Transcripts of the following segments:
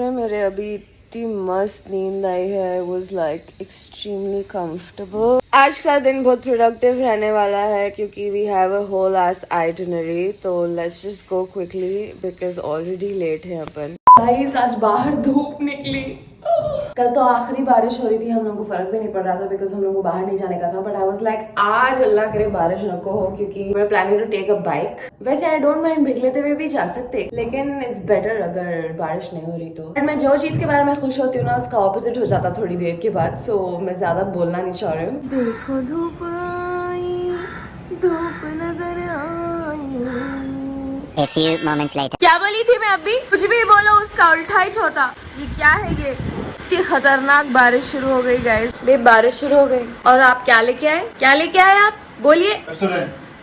रहे मेरे अभी इतनी मस्त नींद आई है. I was like extremely comfortable. आज का दिन बहुत प्रोडक्टिव रहने वाला है क्योंकि we have a whole ass itinerary. तो let's just go quickly because already late है अपन. गाइस आज बाहर धूप निकली. कल तो आखिरी बारिश हो रही थी, हम लोगों को फर्क भी नहीं पड़ रहा था बिकॉज हम लोगों को बाहर नहीं जाने का था. बट आई वाज लाइक आज अल्लाह करे बारिश न को हो क्योंकि we are planning to take a bike. वैसे आई डोंट माइंड भीग लेते हुए भी जा सकते, लेकिन इट्स बेटर अगर बारिश नहीं हो रही तो. बट मैं जो चीज के बारे में खुश होती हूँ ना उसका ऑपोजिट हो जाता थोड़ी देर के बाद. सो मैं ज्यादा बोलना नहीं चाह रही हूँ. देखो धूप आई, धूप नजर आई. A few moments later. क्या बोली थी मैं अभी? कुछ भी बोलो उसका उल्टा ही होता. ये क्या है ये? इतनी खतरनाक बारिश शुरू हो गई गाइस. बे बारिश शुरू हो गई और आप क्या लेके आए? क्या लेके आए आप? बोलिए.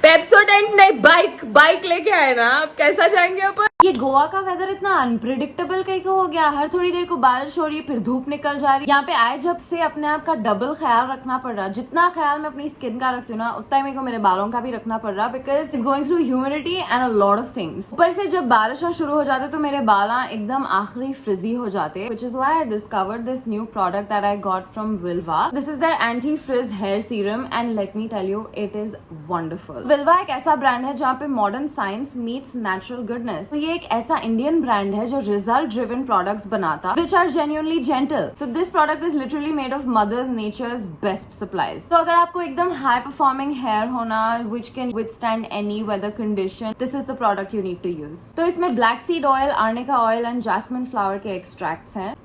पेप्सोडेंट नहीं, बाइक लेके आए ना आप. कैसा जाएंगे अपन? ये गोवा का वेदर इतना अनप्रिडिक्टेबल कहीं को हो गया. हर थोड़ी देर को बारिश हो रही है, फिर धूप निकल जा रही है. यहाँ पे आए जब से अपने आप का डबल ख्याल रखना पड़ रहा. जितना ख्याल मैं अपनी स्किन का रखती हूँ ना उतना ही मेरे को मेरे बालों का भी रखना पड़ रहा because it's going through humidity and a lot of things. ऊपर से जब बारिश शुरू हो जाते तो मेरे बाल एकदम आखिरी फ्रिजी हो जाते. Which is why I discovered this new product that I got from Vilvah. This is the anti frizz hair serum and let me tell you it is wonderful. Vilvah एक ऐसा ब्रांड है जहाँ पे modern science meets natural goodness. तो ये एक ऐसा Indian brand है जो रिजल्ट ड्रिवन प्रोडक्ट्स बनाता which are genuinely gentle. So this product is literally made of mother nature's best supplies. तो अगर आपको एकदम हाई परफॉर्मिंग हेयर होना which can withstand any weather condition, this is the product you need to use. तो इसमें black seed oil, arnica oil and jasmine flower के extracts हैं.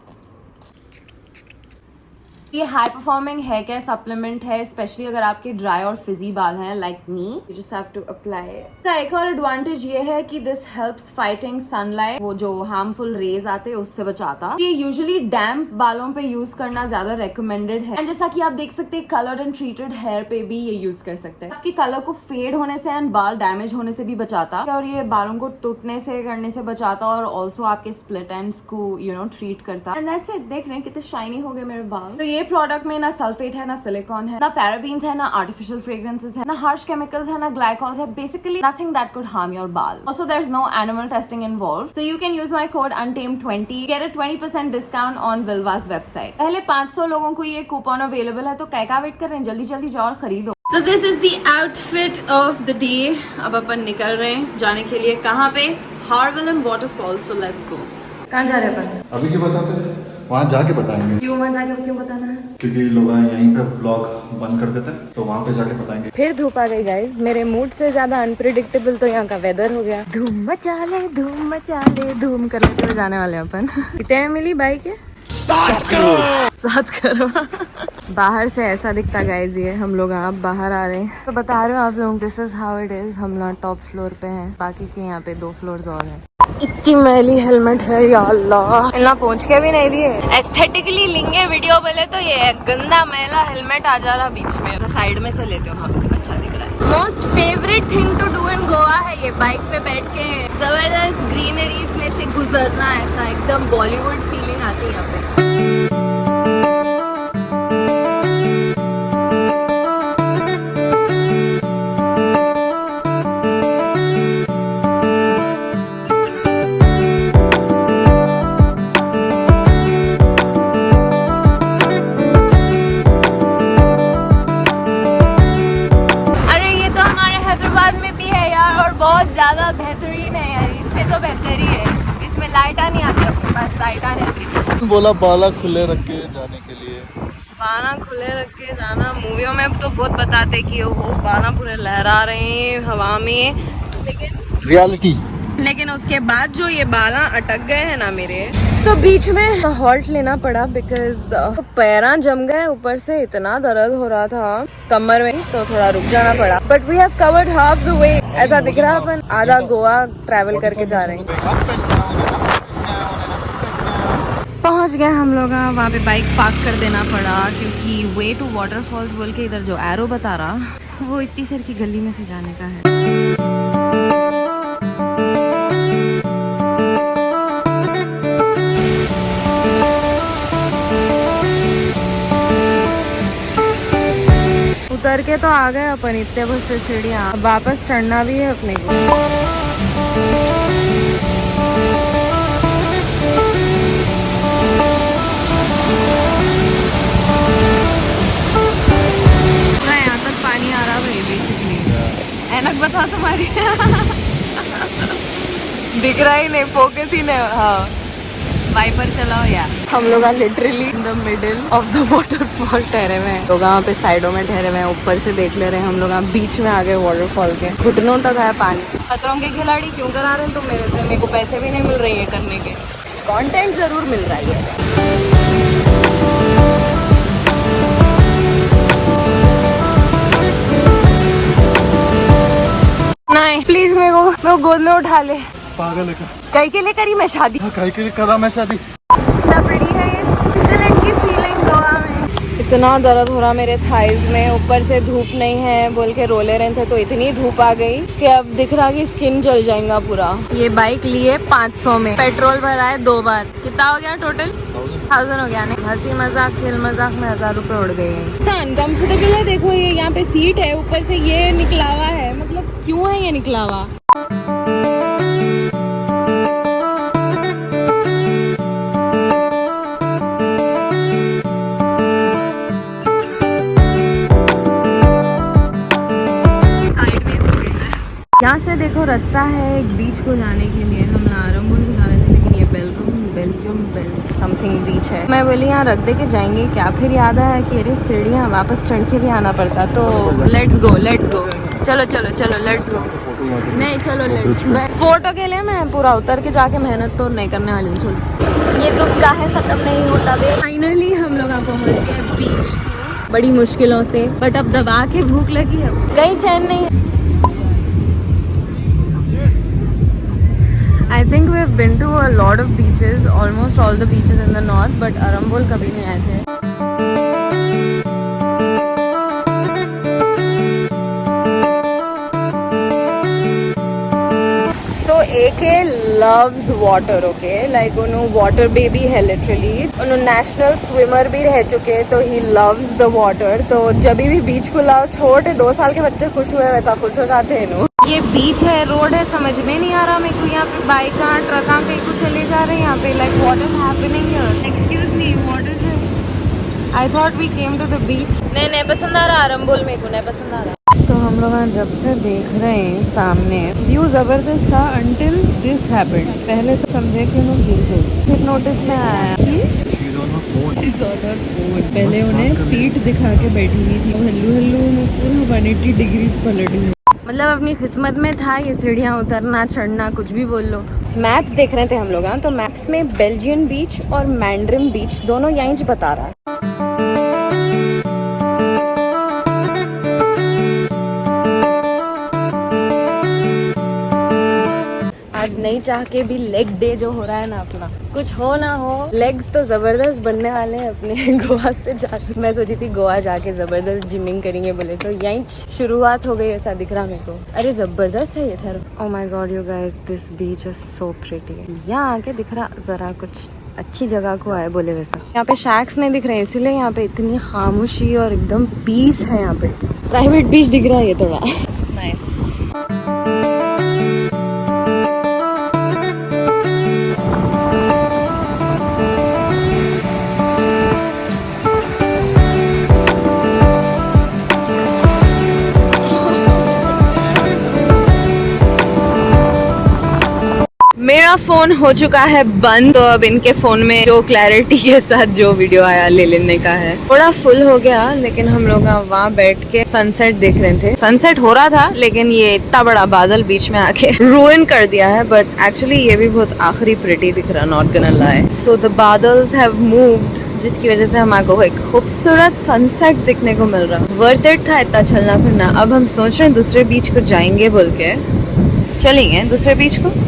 ये high performing hair care supplement है specially अगर आपके dry और फिजी बाल हैं like me. You just have to apply. इसका एक और एडवांटेज ये है कि दिस हेल्प्स फाइटिंग सनलाइट. वो जो हार्मफुल रेज आते हैं उससे बचाता. ये यूजुअली डैम्प बालों पे यूज करना ज्यादा रिकमेंडेड है. एंड जैसा कि आप देख सकते हैं कलर्ड एंड ट्रीटेड हेयर पे भी ये यूज कर सकते हैं. आपके कलर को फेड होने से एंड बाल डैमेज होने से भी बचाता और ये बालों को टूटने से करने से बचाता और ऑल्सो आपके स्प्लिट एंड्स को ट्रीट करता. And that's it. देख रहे हैं कितने शाइनी हो गए मेरे बाल. तो ये प्रोडक्ट में ना सल्फेट है, ना सिलिकॉन है, ना पैराबीन्स है, ना आर्टिफिशियल फ्रेग्रेंसेस है, ना हार्श केमिकल्स है, ना ग्लाइकॉल्स है. Basically nothing that could harm your बाल. Also there is no animal testing involved. So you can use my code untamed20 get a 20% discount on विल्वा's वेबसाइट. पहले 500 लोगों को ये कूपन अवेलेबल है तो क्या वेट कर रहे हैं? जल्दी जल्दी जाओ और खरीदो. So this is the outfit of the day. अब अपन निकल रहे हैं जाने के लिए. कहाँ पे? हार्वेलम वाटरफॉल. So let's go. कहाँ जा रहे हैं अपन? अभी क्यों बताते हैं? वहाँ जाके बताएंगे. क्यों वहाँ जाके क्यों बताना है? क्योंकि लोग यहीं पे ब्लॉग बंद कर देते हैं तो वहाँ पे जाके बताएंगे. फिर धूप आ गई गाइस. मेरे मूड से ज्यादा अनप्रिडिक्टेबल तो यहाँ का वेदर हो गया. धूम मचा ले धूम कर लेते हुए जाने वाले अपन. कितने में मिली बाइक है? 7 करोड़. बाहर से ऐसा दिखता गाइस. ये हम लोग आप बाहर आ रहे हैं तो बता रहे हो आप लोगों this is how it is. हम लोग टॉप फ्लोर पे हैं, बाकी के यहाँ पे 2 फ्लोर्स और हैं. इतनी मैली हेलमेट है या अल्लाह. इतना पहुँच के भी नहीं दिए. एस्थेटिकली लेंगे वीडियो पहले तो ये गंदा मैला हेलमेट आ जा रहा बीच में. तो साइड में से लेते हो. हाँ अच्छा दिख रहा है. Most favourite thing to do in Goa है ये बाइक पे बैठ के जबरदस्त ग्रीनरीज में से गुजरना. ऐसा एकदम बॉलीवुड फीलिंग आती है यहाँ पे. बहुत ज्यादा बेहतरीन है यार. इससे तो बेहतर ही है. इसमें लाइटा नहीं आती अपने पास. लाइटा रहती. बोला बाला खुले रख के जाने के लिए. बाला खुले रख के जाना. मूवियों में अब तो बहुत बताते कि वो बाला पूरे लहरा रहे हैं हवा में, लेकिन रियलिटी. लेकिन उसके बाद जो ये बाला अटक गए हैं ना मेरे, तो बीच में हॉल्ट लेना पड़ा बिकॉज पैरां जम गए. ऊपर से इतना दर्द हो रहा था कमर में तो थोड़ा रुक जाना पड़ा. But we have covered half the way. ऐसा दिख रहा है अपन आधा गोवा ट्रैवल करके जा रहे हैं. पहुंच गए हम लोग. वहाँ पे बाइक पार्क कर देना पड़ा क्योंकि वे टू वाटरफॉल्स बोल के इधर जो एरो बता रहा वो इतनी सर की गली में से जाने का है. उतर के तो आ गए अपन इतने बहुत से सीढ़ियाँ. वापस चढ़ना भी है अपने को. दिख रहा ही नहीं, फोकस ही नहीं। हाँ वाइपर चलाओ यार। हम लोग literally in the middle of the waterfall ठहरे हुए हैं। लोग यहाँ पे साइडों में ठहरे हुए हैं, ऊपर से देख ले रहे हैं। हम लोग यहाँ बीच में आ गए वाटरफॉल के, घुटनों तक है पानी। खतरों के खिलाड़ी क्यों करा रहे हैं तुम मेरे से? मेरे को पैसे भी नहीं मिल रहे हैं करने के, कंटेंट जरूर मिल रहा है। नहीं प्लीज मेरे को गोद में उठा ले। पागल है कई के लिए करी मैं शादी? काय के लिए करा मैं शादी? इतना बड़ी है ये स्विट्जरलैंड की फीलिंग गोवा में। इतना दर्द हो रहा मेरे थाइज में, ऊपर से धूप नहीं है बोल के रोले रहे थे तो इतनी धूप आ गई कि अब दिख रहा कि स्किन जल जाएगा पूरा। ये बाइक लिए 500 में, पेट्रोल भरा है 2 बार। कितना हो गया टोटल? 1000 हो गया। नहीं हंसी मजाक खेल मजाक में 1000 रुपए उड़ गए हैं। इतना अनकम्फर्टेबल है। देखो ये यहाँ पे सीट है, ऊपर से ये निकला हुआ है। मतलब क्यों है ये निकला हुआ? यहाँ से देखो रास्ता है एक बीच को जाने के लिए। हम आरंभुल को जा रहे थे लेकिन ये बेल्जियम समथिंग बीच है। मैं बोली यहाँ रख दे के जाएंगे क्या, फिर याद आया कि अरे सीढ़ियाँ वापस चढ़ के भी आना पड़ता। तो लेट्स गो चलो लेट्स गो। नहीं चलो लेट्स। फोटो के लिए मैं पूरा उतर के जाके मेहनत तो नहीं करने वाली हूँ। चलो ये तो काहे खत्म नहीं होता। फाइनली हम लोग यहाँ पहुँच गए बीच, बड़ी मुश्किलों से, बट अब दबा के भूख लगी है, कहीं चैन नहीं है। I think we have been to a lot of beaches, almost all the beaches in the north, but Arambol कभी नहीं आए थे। So AK loves water, okay? Like उन्हों water baby है literally। उन्हों national swimmer भी रह चुके, तो he loves the water। तो जब भी बीच को लाओ, छोटे 2 साल के बच्चे खुश हुए वैसा खुश हो जाते हैं नो। ये बीच है, रोड है, समझ में नहीं आ रहा मेरे को। यहाँ पे बाइक ट्रक कहीं को चले जा रहे हैं यहाँ पे। Like what is happening here? Excuse me, what is this? I thought we came to the beach. नहीं पसंद आ रहा आरंबोल, मेरे को नहीं पसंद आ रहा। तो हम लोग जब से देख रहे हैं सामने व्यू जबरदस्त था until this happened। पहले तो समझे कि उन्होंने गिर गई, फिर नोटिस में आया कि She's on her phone। पहले उन्हें पीठ दिखा के बैठी हुई थी, हल्लू में पूरा 180 डिग्रीज पलट हुई। मतलब अपनी किस्मत में था ये सीढ़ियाँ उतरना चढ़ना, कुछ भी बोल लो। मैप्स देख रहे थे हम लोग, तो मैप्स में बेल्जियन बीच और मैंड्रिम बीच दोनों यहीं बता रहा है। आज नहीं चाह के भी लेग डे जो हो रहा है ना अपना, कुछ हो ना हो लेग्स तो जबरदस्त बनने वाले हैं अपने। गोवा से जाकर मैं सोची थी गोवा जाके जबरदस्त जिमिंग करेंगे बोले, तो यहीं शुरुआत हो गई ऐसा दिख रहा मेरे को। अरे जबरदस्त है ये ठहरो। Oh my God you guys, this beach is so pretty. यहाँ आके दिख रहा जरा कुछ अच्छी जगह को आए बोले वैसा। यहाँ पे शैक्स नहीं दिख रहे, इसीलिए यहाँ पे इतनी खामोशी और एकदम पीस है। यहाँ पे प्राइवेट बीच दिख रहा है ये थोड़ा नाइस। मेरा फोन हो चुका है बंद, तो अब इनके फोन में जो क्लैरिटी के साथ जो वीडियो आया ले लेने का है। थोड़ा फुल हो गया, लेकिन हम लोग वहाँ बैठ के सनसेट देख रहे थे। सनसेट हो रहा था लेकिन ये इतना बड़ा बादल बीच में आके रुइन कर दिया है। बट एक्चुअली ये भी बहुत आखिरी प्रिटी दिख रहा, not gonna lie. So the बादल्स हैव मूव्ड, जिसकी वजह से हमारे को एक खूबसूरत सनसेट दिखने को मिल रहा। वर्थ इट था इतना चलना फिरना। अब हम सोच रहे हैं दूसरे बीच को जाएंगे बोल के, चलेंगे दूसरे बीच को।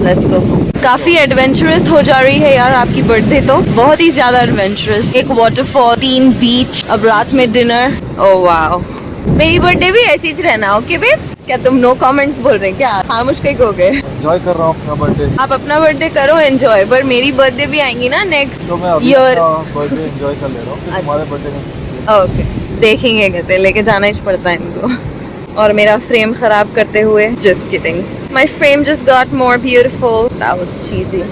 Let's go. काफी एडवेंचरस हो जा रही है यार आपकी बर्थडे, तो बहुत ही ज्यादा एडवेंचरस। एक वाटरफॉल, 3 बीच, अब रात में डिनर। ओह वाओ, मेरी बर्थडे भी ऐसी ही रहना। ओके बेब, क्या तुम नो कमेंट्स बोल रहे हैं क्या? खामोश कहीं हो गए। एंजॉय कर रहा हूँ अपना बर्थडे। आप अपना बर्थडे करो एंजॉय, पर मेरी बर्थडे भी आएंगी ना नेक्स्ट तो मैं अभी ईयर। बर्थडे एंजॉय कर ले रहा हूँ, फिर तुम्हारे बर्थडे में ओके देखेंगे, कहते लेके जाना ही पड़ता है इनको। और मेरा फ्रेम खराब करते हुए, just kidding, my frame just got more beautiful, that was cheesy.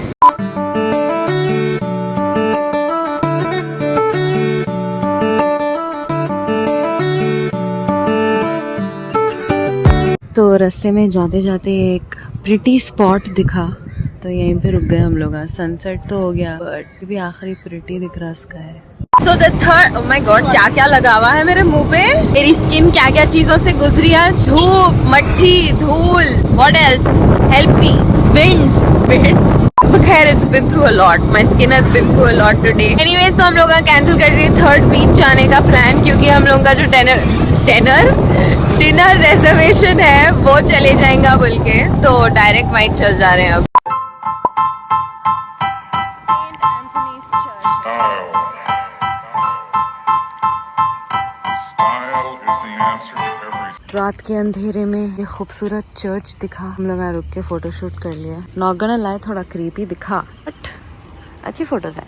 तो रास्ते में जाते जाते एक प्रिटी स्पॉट दिखा तो यहीं पे रुक गए हम लोग। सनसेट तो हो गया बट भी आखिरी प्रिटी दिख रहा sky. So the third, oh my God, क्या क्या लगा हुआ है मेरे मुंह पे। मेरी स्किन क्या क्या चीजों से गुजरी है। धूप, मट्टी, धूल, what else, help me, wind. खैर, it's been through a lot, my skin has been through a lot today. Anyways, तो हम लोग का कैंसिल कर दिए थर्ड बीच जाने का प्लान, क्योंकि हम लोग का जो डिनर रिजर्वेशन है वो चले जाएगा बोल के, तो डायरेक्ट वाइट चल जा रहे हैं अब। रात के अंधेरे में ये खूबसूरत चर्च दिखा, हम लोग यहाँ रुक के फोटो शूट कर लिया। नॉट गॉना लाई, थोड़ा क्रीपी दिखा बट अच्छी फोटोज है।